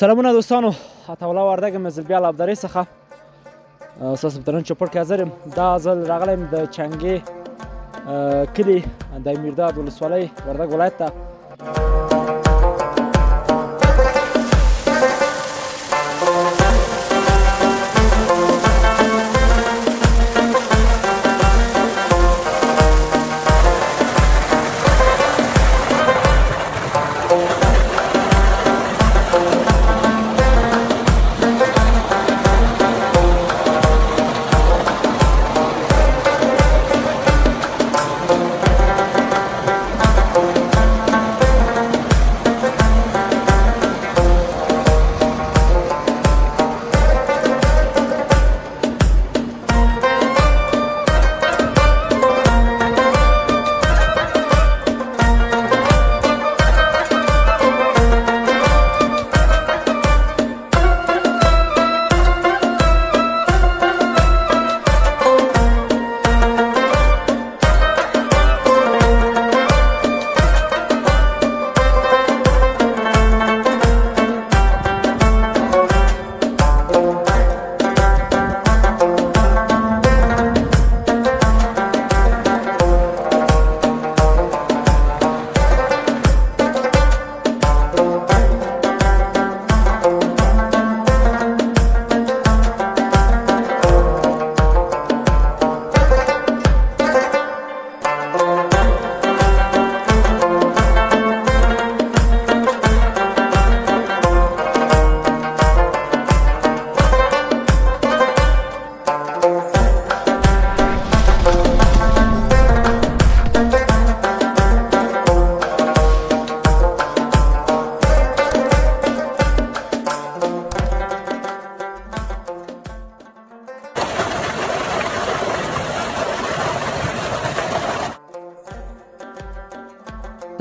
سلامونه دوستانو، عطاالله وردګ یم زه بیا له ابدارۍ څخه ستاسو په ترنم چوپړ کې حاضر یم. دا ځل راغلی یم د چنګې کلي د میرداد ولسوالۍ وردګ ولایت ته.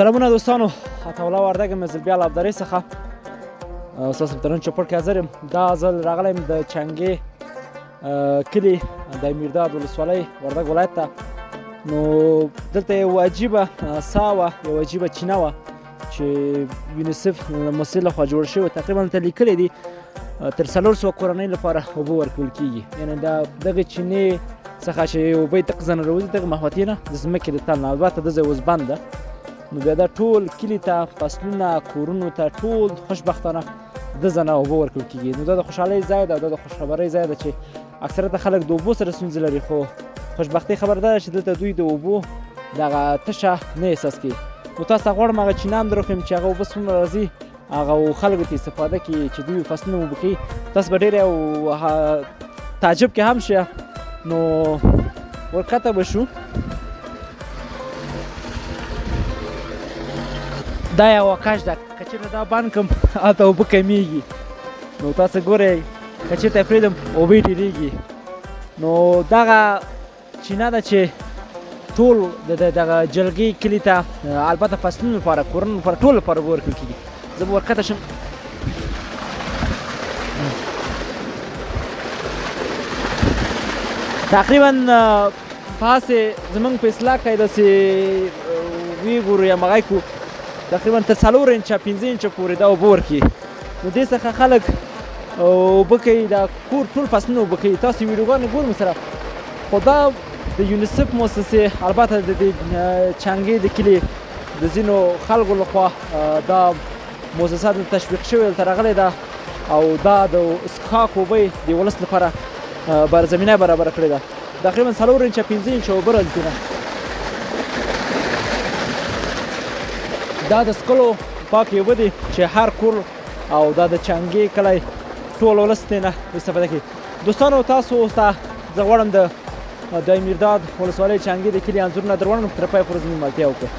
سلامونه دوستانو، عطاالله وردګ یم زه بیا له ابدارۍ څخه ستاسو په ترنم چوپړ کې حاضر یم. دا ځل راغلی یم د چنګې کلي د میرداد ولسوالۍ وردګ ولایت ته. نو دلته یو عجیبه ساه وه، یو عجیبه چینه وه چې یونیسف مسئول لخوا جوړ شوې. تقریبا دلته لیکلی دي تر 400 کورنیو لپاره اوبه ورکول کېږي. یعنې دغې چینې څخه چې اوبه یې دغه ځای نه راوځي، دغه محوطې نه د ځمکې د تل نه. البته دا ځای اوس بند ده. نو بیا دا ټول کلي ته، فصلونه، کورونو ته ټول خوشبختانه د ځای نه اوبه ورکول کېږي. نو دا د خوشحالۍ ځای ده، دا د خوشخبرۍ ځای ده چې اکثریت خلک د اوبو سره ستونزې لري، خو خوشبختۍ خبره دا ده چې دلته دوی د اوبو دغه تشه نه احساس کوي. نو تاسو ته غواړم هغه چینه هم در وښیم چې هغه اوبه څومره راځي، هغه خلکو ته استفاده کوي چې دوی فصلونه اوبه کوي. تاسو به ډېر یو تعجب کې هم شئ. نو ورکته به شو. دا یوه کش ده، که چېرته دا بند کړم هلته اوبه کمیږي. نو تاسو ګورئ، که چېرته یې پرېږدم اوبه یې ډېرېږي. نو دغه چینه ده چې ټول دغه جلګۍ کلي ته، البته فصلونو لپاره، کورونو لپاره، ټول لپاره اوبه ورکول کېږي. زه به ورکته شم. تقریبا په هسې زموږ په اصلاح کې داسې ویې ګورو یا مغی کړو، تقریبا تر 4 انچه 5 انچه پورې دا اوبه ورکوي. نو دې څخه خلک اوبه کوي، دا کور ټول فصلونه اوبه کوي. تاسو ویډیوګانې ګورم سره، خو دا د یونیسف مؤسسې، البته د دې چنګې د کلي د ځینو خلکو لخوا دا مؤسسه تشویق شوې، دلته راغلی ده او دا د څښاک اوبه د ولس لپاره زمینه برابره کړې ده. تقریبا 4 انچه 5 انچه اوبه راځي. دا د څښلو پاکې اوبه دي چې هر کور او دا د چنګې کلی ټول ولس ترې نه استفاده کوي. دوستانو، تاسو اوس ته زه غواړم د میرداد ولسوالۍ چنګې د کلي انځورونه در وړاندې تر پایه پورې زموږ ملتیا وکړئ.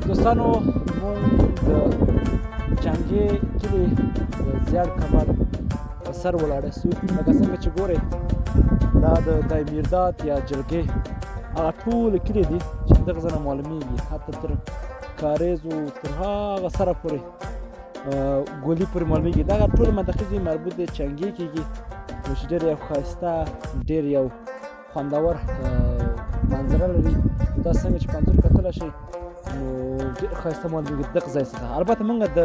دوستانو، مونږ د چنګې کلي د زیړ کمر په سر ولاړ یو. لکه څنګه چې ګورئ دا د دایمیرداد یا جلګې هغه ټول کلي دي چې دغه ځای نه معلومیږي، حتی تر کاریز او تر هغه سره پورې ګولي پورې معلومیږي. دغه ټولې منطقې دي مربوط د چنګې کېږي، چې ډېر یو ښایسته ډېر یو خوندور منظره لري. تاسو څنګه چې په انځور کتلی شئ نو ډېر ښایسته معلومیږي دغه ځای څخه. البته موږ د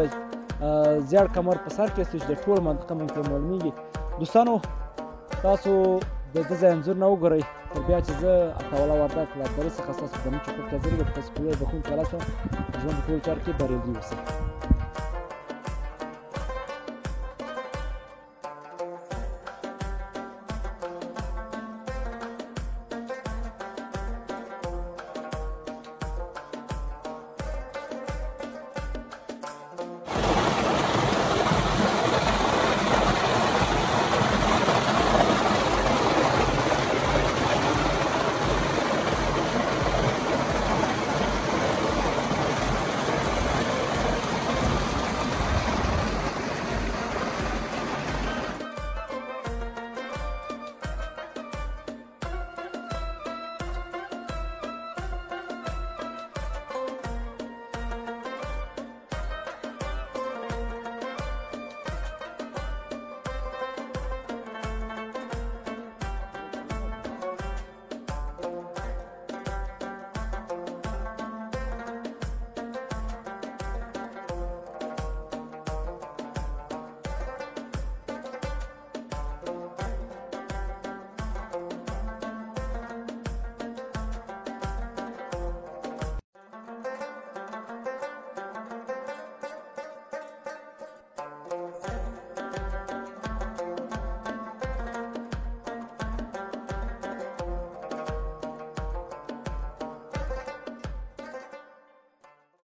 زیړ کمر په سر کې یاستو چې د ټول منطقه موږ ته معلومیږي. دوستانو تاسو د ده ځای انځور نه وګورئ، تر بیا چې زه عطاالله وردګ له ابدالي څخه ستاسو په درنه چوپړ کې حاضر یم. تاسو په ویډیو بخښونکی الله شم. ژوند په ټولو چارو کې بریالي اوسئ.